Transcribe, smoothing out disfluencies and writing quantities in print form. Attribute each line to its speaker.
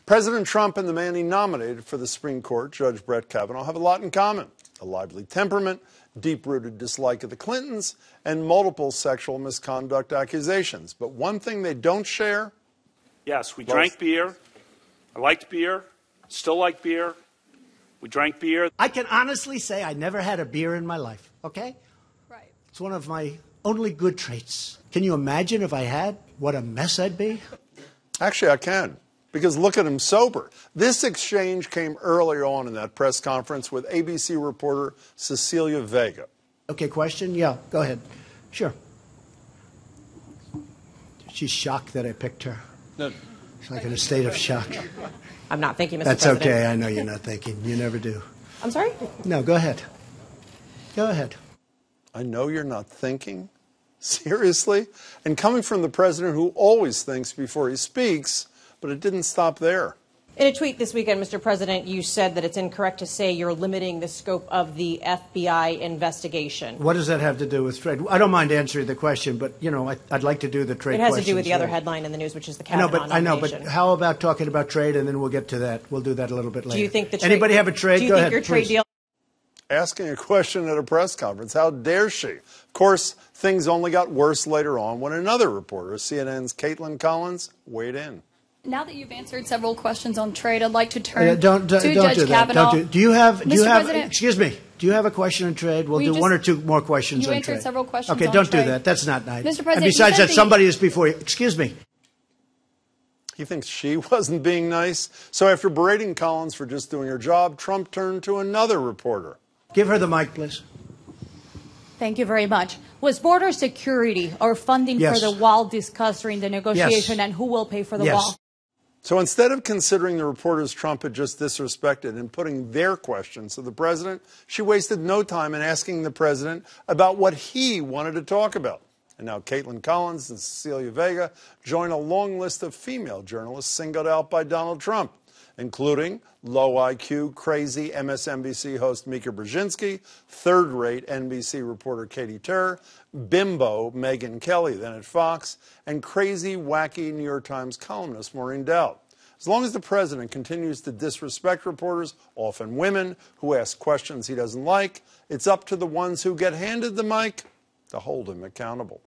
Speaker 1: President Trump and the man he nominated for the Supreme Court, Judge Brett Kavanaugh, have a lot in common: a lively temperament, deep-rooted dislike of the Clintons, and multiple sexual misconduct accusations. But one thing they don't share?
Speaker 2: Yes, we drank beer. I liked beer. Still like beer. We drank beer.
Speaker 3: I can honestly say I never had a beer in my life, okay?
Speaker 4: Right.
Speaker 3: It's one of my only good traits. Can you imagine if I had? What a mess I'd be.
Speaker 1: Actually, I can, because look at him sober. This exchange came earlier on in that press conference with ABC reporter Cecilia Vega.
Speaker 3: Okay, question? Yeah, go ahead. Sure. She's shocked that I picked her.
Speaker 1: No.
Speaker 3: She's like in a state of shock.
Speaker 5: I'm not thinking, Mr.
Speaker 3: That's
Speaker 5: President.
Speaker 3: okay. I know you're not thinking. You never do.
Speaker 5: I'm sorry?
Speaker 3: No, go ahead. Go ahead.
Speaker 1: I know you're not thinking? Seriously? And coming from the president who always thinks before he speaks, but it didn't stop there.
Speaker 5: In a tweet this weekend, Mr. President, you said that it's incorrect to say you're limiting the scope of the FBI investigation.
Speaker 3: What does that have to do with trade? I don't mind answering the question, but, you know, I'd like to do the trade
Speaker 5: It has to
Speaker 3: questions,
Speaker 5: do with the other
Speaker 3: right?
Speaker 5: headline in the news, which is the Kavanaugh
Speaker 3: I know,
Speaker 5: nomination.
Speaker 3: but how about talking about trade, and then we'll get to that. We'll do that a little bit later.
Speaker 5: Do you think the
Speaker 3: Anybody have a trade?
Speaker 5: Do you
Speaker 3: Go
Speaker 5: think
Speaker 3: ahead,
Speaker 5: your trade
Speaker 3: please.
Speaker 5: deal?
Speaker 1: Asking a question at a press conference. How dare she? Of course, things only got worse later on when another reporter, CNN's Caitlin Collins, weighed in.
Speaker 4: Now that you've answered several questions on trade, I'd like to turn
Speaker 3: don't
Speaker 4: to Judge
Speaker 3: do that.
Speaker 4: Kavanaugh.
Speaker 3: Do you have?
Speaker 4: President,
Speaker 3: excuse me. Do you have a question on trade? We'll do one or two more questions on trade.
Speaker 4: You answered several questions.
Speaker 3: Okay,
Speaker 4: on
Speaker 3: don't
Speaker 4: trade.
Speaker 3: do that. That's not nice.
Speaker 4: Mr. President,
Speaker 3: and besides
Speaker 4: you said
Speaker 3: that, somebody is before you. Excuse me.
Speaker 1: He thinks she wasn't being nice. So after berating Collins for just doing her job, Trump turned to another reporter.
Speaker 3: Give her the mic, please.
Speaker 6: Thank you very much. Was border security or funding
Speaker 3: Yes.
Speaker 6: for the wall discussed during the negotiation,
Speaker 3: Yes.
Speaker 6: and who will pay for the
Speaker 3: Yes.
Speaker 6: wall?
Speaker 1: So instead of considering the reporters Trump had just disrespected and putting their questions to the president, she wasted no time in asking the president about what he wanted to talk about. And now Caitlin Collins and Cecilia Vega join a long list of female journalists singled out by Donald Trump, including low IQ, crazy MSNBC host Mika Brzezinski, third-rate NBC reporter Katie Tur, bimbo Megyn Kelly, then at Fox, and crazy, wacky New York Times columnist Maureen Dowd. As long as the president continues to disrespect reporters, often women, who ask questions he doesn't like, it's up to the ones who get handed the mic to hold him accountable.